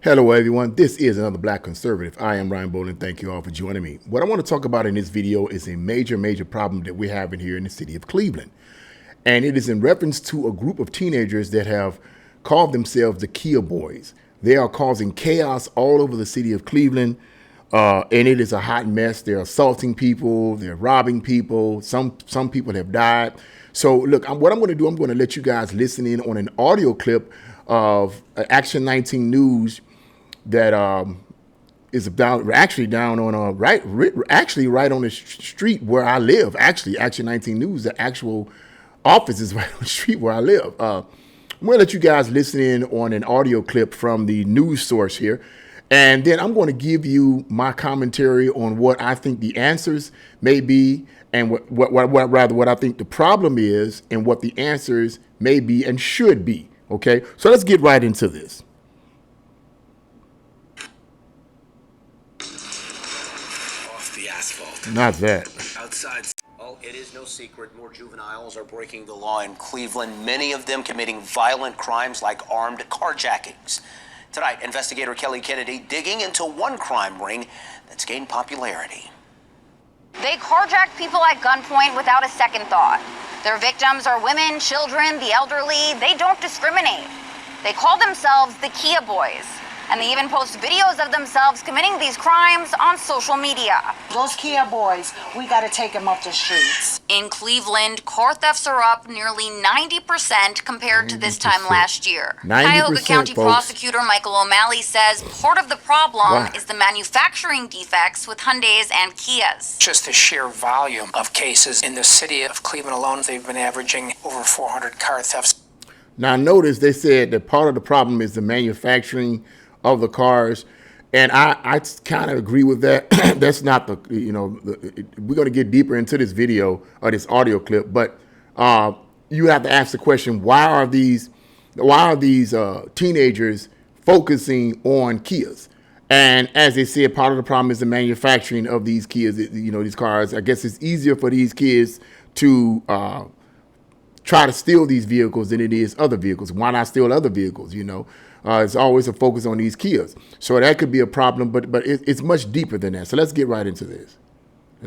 Hello, everyone. This is another Black Conservative. I am Ryan Bolin. Thank you all for joining me. What I want to talk about in this video is a major problem that we're having here in the city of Cleveland. And it is in reference to a group of teenagers that have called themselves the Kia Boys. They are causing chaos all over the city of Cleveland. And it is a hot mess. They're assaulting people. They're robbing people. Some people have died. So look, what I'm going to do, I'm going to let you guys listen in on an audio clip of Action 19 News that is actually down on right on the street where I live. Actually, Action 19 News, the actual office is right on the street where I live. I'm going to let you guys listen in on an audio clip from the news source here. And then I'm going to give you my commentary on what I think the answers may be and what I think the problem is and what the answers may be and should be. Okay, so let's get right into this. Off the asphalt. Not that. Outside. Well, it is no secret more juveniles are breaking the law in Cleveland, many of them committing violent crimes like armed carjackings. Tonight, investigator Kelly Kennedy digging into one crime ring that's gained popularity. They carjack people at gunpoint without a second thought. Their victims are women, children, the elderly. They don't discriminate. They call themselves the Kia Boys, and they even post videos of themselves committing these crimes on social media. Those Kia Boys, we gotta take them off the streets. In Cleveland, car thefts are up nearly 90% compared to this time last year. Cuyahoga County Prosecutor Michael O'Malley says part of the problem is the manufacturing defects with Hyundais and Kias. Just the sheer volume of cases in the city of Cleveland alone, they've been averaging over 400 car thefts. Now notice they said that part of the problem is the manufacturing of the cars. And I kind of agree with that. That's not we're going to get deeper into this video or this audio clip, but you have to ask the question, why are these teenagers focusing on Kias? And as they said, part of the problem is the manufacturing of these Kias, these cars. I guess it's easier for these kids to try to steal these vehicles than it is other vehicles. Why not steal other vehicles, It's always a focus on these Kias. So that could be a problem, but it's much deeper than that. So let's get right into this.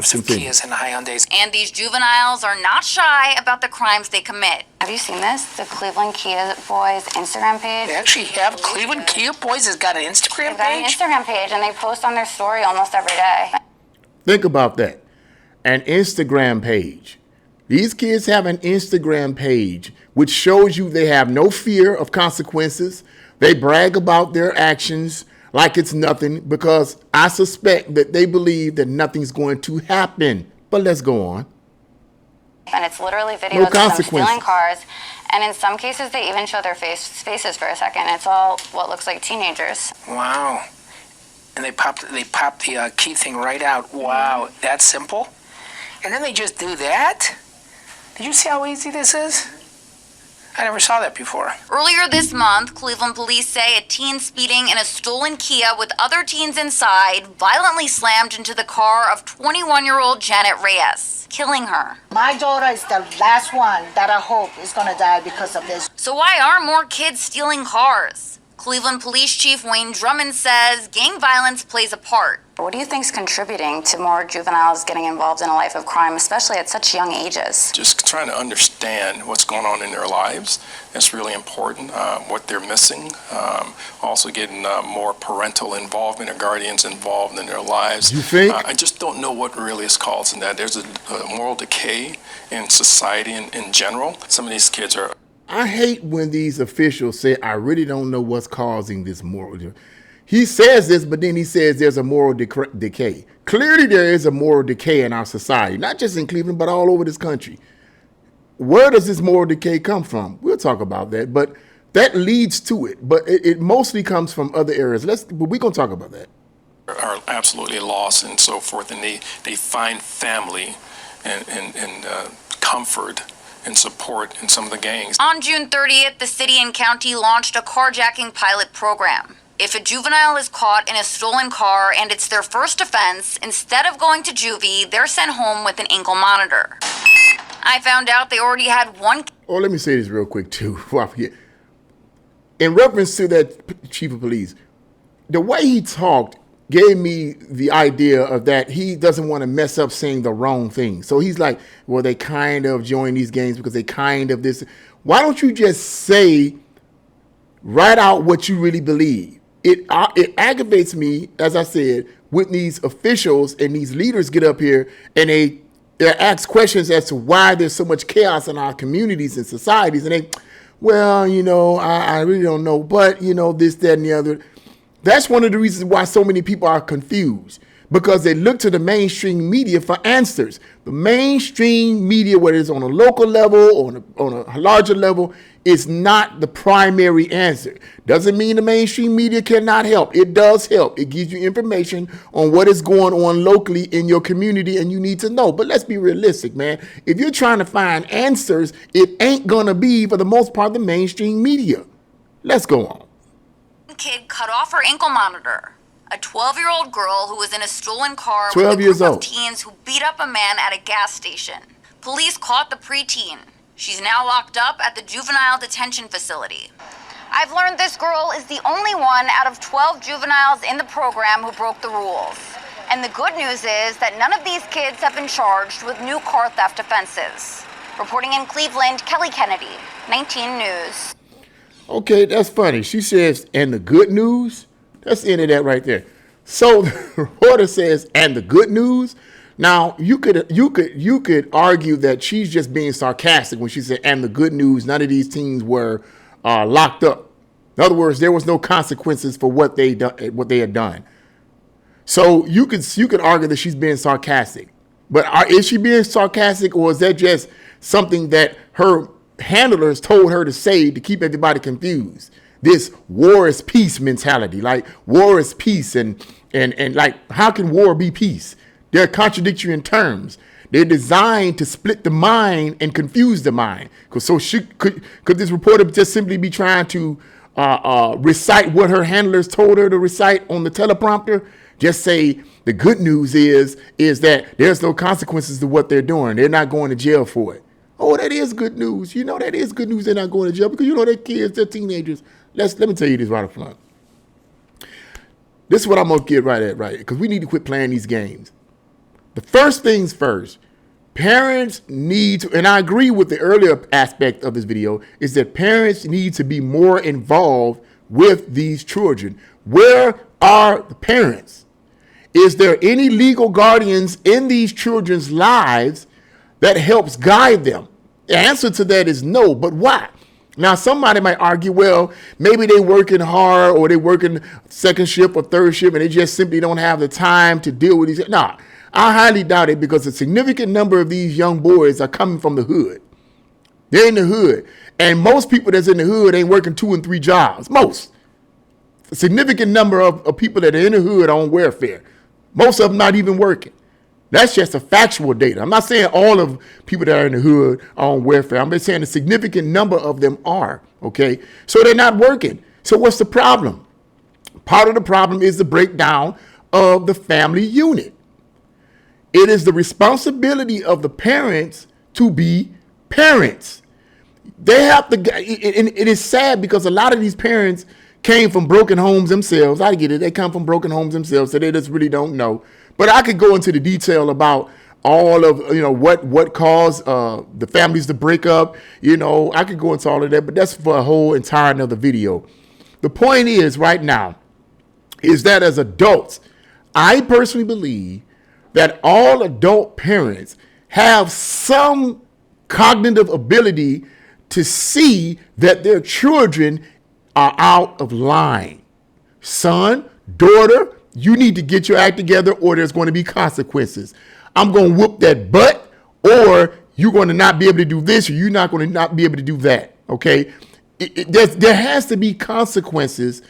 Some Kias and Hyundais. And these juveniles are not shy about the crimes they commit. Have you seen this? The Cleveland Kia Boys Instagram page? They actually have Cleveland Kia Boys has got an Instagram They've got an page? Instagram page, and they post on their story almost every day. Think about that. An Instagram page. These kids have an Instagram page, which shows you they have no fear of consequences. They brag about their actions like it's nothing because I suspect that they believe that nothing's going to happen. But let's go on. And it's literally videos of them stealing cars. And in some cases, they even show their faces for a second. It's all what looks like teenagers. Wow. And they pop the key thing right out. Wow, that simple? And then they just do that? Did you see how easy this is? I never saw that before. Earlier this month, Cleveland police say a teen speeding in a stolen Kia with other teens inside violently slammed into the car of 21-year-old Janet Reyes, killing her. My daughter is the last one that I hope is gonna die because of this. So why are more kids stealing cars? Cleveland Police Chief Wayne Drummond says gang violence plays a part. What do you think is contributing to more juveniles getting involved in a life of crime, especially at such young ages? Just trying to understand what's going on in their lives. That's really important, what they're missing. Also getting more parental involvement or guardians involved in their lives. You think? I just don't know what really is causing that. There's a moral decay in society in general. Some of these kids are... I hate when these officials say, I really don't know what's causing this moral decay. He says this, but then he says there's a moral decay. Clearly there is a moral decay in our society, not just in Cleveland, but all over this country. Where does this moral decay come from? We'll talk about that, but that leads to it. But it mostly comes from other areas. But we're going to talk about that. Are absolutely lost and so forth, and they find family and comfort and support in some of the gangs. On June 30th, the city and county launched a carjacking pilot program. If a juvenile is caught in a stolen car and it's their first offense, instead of going to juvie, they're sent home with an ankle monitor. I found out they already had one. Oh, let me say this real quick, too. In reference to that chief of police, the way he talked gave me the idea of that he doesn't want to mess up saying the wrong thing. So he's like, well, they kind of join these games because they kind of this. Why don't you just say right out what you really believe? It aggravates me, as I said, when these officials and these leaders get up here and they ask questions as to why there's so much chaos in our communities and societies. And they, well, you know, I really don't know, but, you know, this, that, and the other. That's one of the reasons why so many people are confused, because they look to the mainstream media for answers. The mainstream media, whether it's on a local level or on a larger level, is not the primary answer. Doesn't mean the mainstream media cannot help. It does help. It gives you information on what is going on locally in your community, and you need to know. But let's be realistic, man. If you're trying to find answers, it ain't gonna be, for the most part, the mainstream media. Let's go on. Kid cut off her ankle monitor. A 12-year-old girl who was in a stolen car 12 with a years group old. of teens who beat up a man at a gas station. Police caught the preteen. She's now locked up at the juvenile detention facility. I've learned this girl is the only one out of 12 juveniles in the program who broke the rules. And the good news is that none of these kids have been charged with new car theft offenses. Reporting in Cleveland, Kelly Kennedy, 19 News. Okay, that's funny. She says, and the good news? That's the end of that right there. So the reporter says, and the good news? Now, you could argue that she's just being sarcastic when she said, and the good news, none of these teens were locked up. In other words, there was no consequences for what they had done. So you could argue that she's being sarcastic. But is she being sarcastic, or is that just something that her handlers told her to say to keep everybody confused? This war is peace mentality, like war is peace, and like, how can war be peace? They're contradictory in terms. They're designed to split the mind and confuse the mind. So could this reporter just simply be trying to recite what her handlers told her to recite on the teleprompter? Just say the good news is that there's no consequences to what they're doing. They're not going to jail for it. Oh, that is good news. You know, that is good news. They're not going to jail because, you know, they're kids, they're teenagers. Let me tell you this right up front. This is what I'm going to get right, because we need to quit playing these games. The first things first, parents need to, and I agree with the earlier aspect of this video, is that parents need to be more involved with these children. Where are the parents? Is there any legal guardians in these children's lives that helps guide them? The answer to that is no, but why? Now, somebody might argue, well, maybe they're working hard, or they're working second shift or third shift, and they just simply don't have the time to deal with these. Nah, I highly doubt it, because a significant number of these young boys are coming from the hood. They're in the hood. And most people that's in the hood ain't working 2 and 3 jobs. Most. A significant number of people that are in the hood are on welfare. Most of them not even working. That's just a factual data. I'm not saying all of people that are in the hood are on welfare. I'm just saying a significant number of them are, okay? So they're not working. So what's the problem? Part of the problem is the breakdown of the family unit. It is the responsibility of the parents to be parents. They have to, and it is sad because a lot of these parents came from broken homes themselves. I get it. They come from broken homes themselves, so they just really don't know. But I could go into the detail about all of, you know, what caused the families to break up. You know, I could go into all of that, but that's for a whole entire another video. The point is right now is that as adults, I personally believe that all adult parents have some cognitive ability to see that their children are out of line. Son, daughter, you need to get your act together, or there's going to be consequences. I'm going to whoop that butt, or you're going to not be able to do this, or you're not going to not be able to do that. Okay? There has to be consequences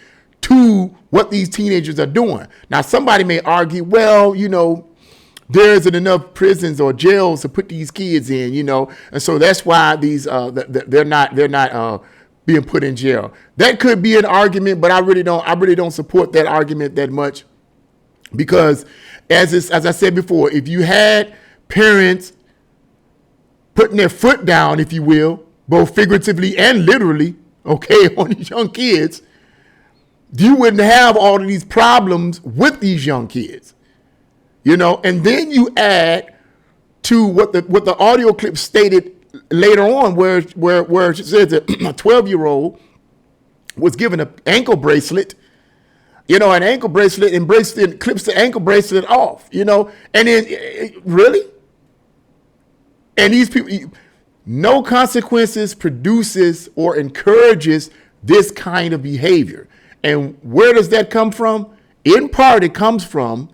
to what these teenagers are doing. Now, somebody may argue, well, you know, there isn't enough prisons or jails to put these kids in, you know, and so that's why these they're not being put in jail. That could be an argument, but I really don't support that argument that much, because as I said before, if you had parents putting their foot down, if you will, both figuratively and literally, okay, on these young kids, you wouldn't have all of these problems with these young kids, you know. And then you add to what the audio clip stated later on, where it says that a 12-year-old was given an ankle bracelet, you know, an ankle bracelet, and bracelet clips the ankle bracelet off, you know, and then really, and these people, no consequences produces or encourages this kind of behavior. And where does that come from? In part, it comes from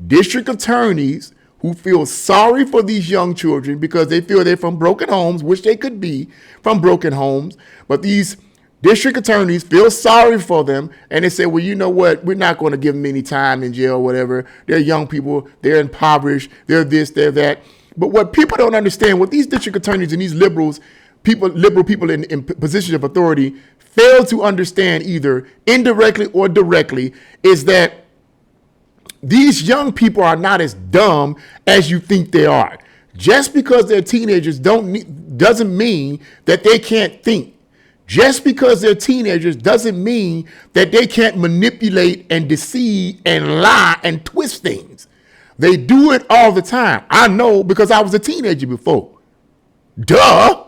district attorneys who feel sorry for these young children because they feel they're from broken homes, which they could be from broken homes. But these district attorneys feel sorry for them, and they say, well, you know what? We're not going to give them any time in jail or whatever. They're young people. They're impoverished. They're this, they're that. But what people don't understand, what these district attorneys and these liberal people in positions of authority fail to understand, either indirectly or directly, is that these young people are not as dumb as you think they are. Just because they're teenagers doesn't mean that they can't think. Just because they're teenagers doesn't mean that they can't manipulate and deceive and lie and twist things. They do it all the time. I know, because I was a teenager before. Duh.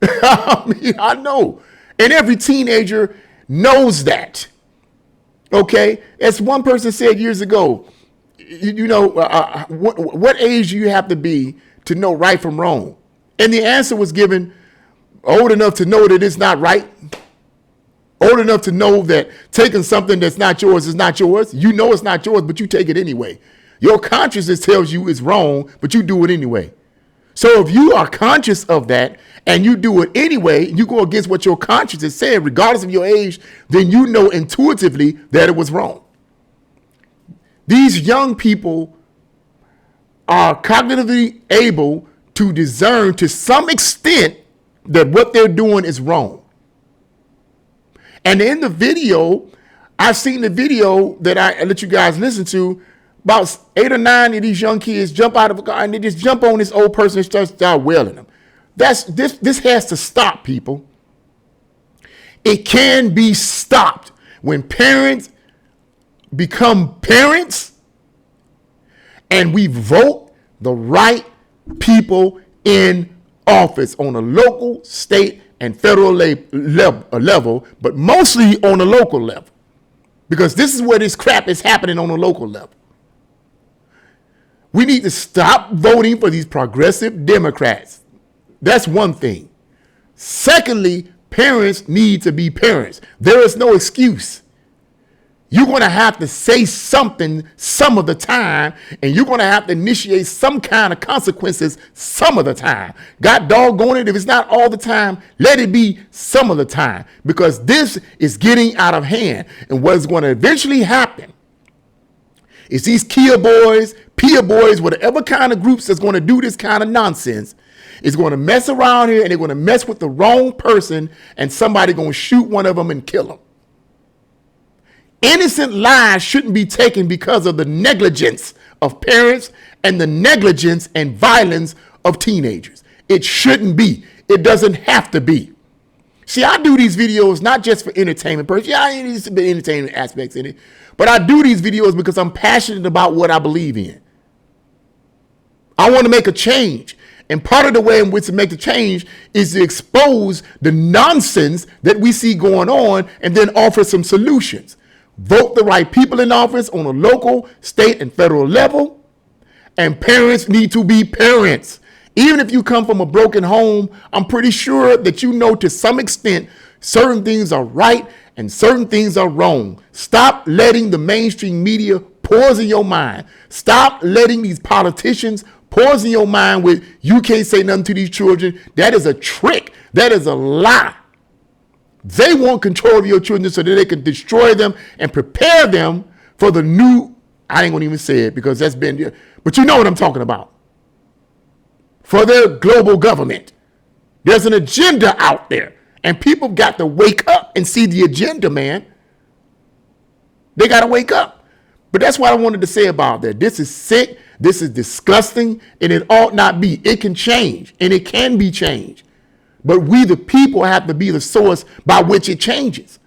I mean, I know. And every teenager knows that. Okay? As one person said years ago, what age do you have to be to know right from wrong? And the answer was given: old enough to know that it's not right. Old enough to know that taking something that's not yours is not yours. You know it's not yours, but you take it anyway. Your conscience tells you it's wrong, but you do it anyway. So if you are conscious of that and you do it anyway, you go against what your conscience is saying, regardless of your age, then you know intuitively that it was wrong. These young people are cognitively able to discern to some extent that what they're doing is wrong. And in the video, I've seen the video that I let you guys listen to. About 8 or 9 of these young kids jump out of a car and they just jump on this old person and start wailing them. This has to stop, people. It can be stopped. When parents become parents and we vote the right people in office on a local, state, and federal level, but mostly on a local level, because this is where this crap is happening, on a local level. We need to stop voting for these progressive Democrats. That's one thing. Secondly, parents need to be parents. There is no excuse. You're going to have to say something some of the time, and you're going to have to initiate some kind of consequences some of the time. God doggone it, if it's not all the time, let it be some of the time, because this is getting out of hand. And what is going to eventually happen is these Kia boys, Pia boys, whatever kind of groups that's going to do this kind of nonsense is going to mess around here, and they're going to mess with the wrong person, and somebody going to shoot one of them and kill them. Innocent lives shouldn't be taken because of the negligence of parents and the negligence and violence of teenagers. It shouldn't be. It doesn't have to be. See, I do these videos not just for entertainment purposes. Yeah, there's some entertainment aspects in it. But I do these videos because I'm passionate about what I believe in. I want to make a change. And part of the way in which to make the change is to expose the nonsense that we see going on and then offer some solutions. Vote the right people in office on a local, state, and federal level. And parents need to be parents. Even if you come from a broken home, I'm pretty sure that you know to some extent certain things are right and certain things are wrong. Stop letting the mainstream media poison your mind. Stop letting these politicians poison your mind with, you can't say nothing to these children. That is a trick. That is a lie. They want control of your children so that they can destroy them and prepare them for the new, I ain't gonna even say it because that's been, but you know what I'm talking about. For their global government. There's an agenda out there, and people got to wake up and see the agenda, man. They got to wake up. But that's what I wanted to say about that. This is sick. This is disgusting, and it ought not be. It can change, and it can be changed. But we, the people, have to be the source by which it changes.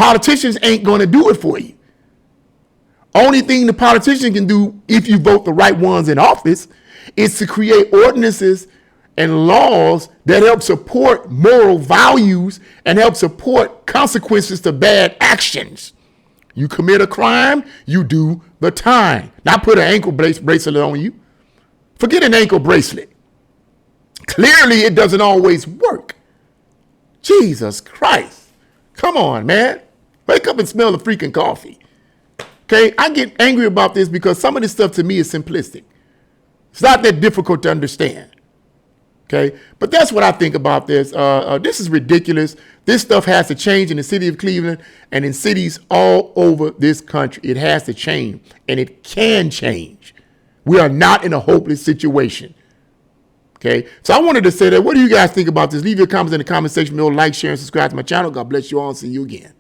Politicians ain't going to do it for you. Only thing the politician can do if you vote the right ones in office is to create ordinances and laws that help support moral values and help support consequences to bad actions. You commit a crime, you do the time. Not put an ankle bracelet on you. Forget an ankle bracelet. Clearly, it doesn't always work. Jesus Christ. Come on, man. Wake up and smell the freaking coffee. Okay, I get angry about this because some of this stuff to me is simplistic. It's not that difficult to understand. Okay, but that's what I think about this. This is ridiculous. This stuff has to change in the city of Cleveland and in cities all over this country. It has to change, and it can change. We are not in a hopeless situation. Okay, so I wanted to say that. What do you guys think about this? Leave your comments in the comment section below. Like, share, and subscribe to my channel. God bless you all and see you again.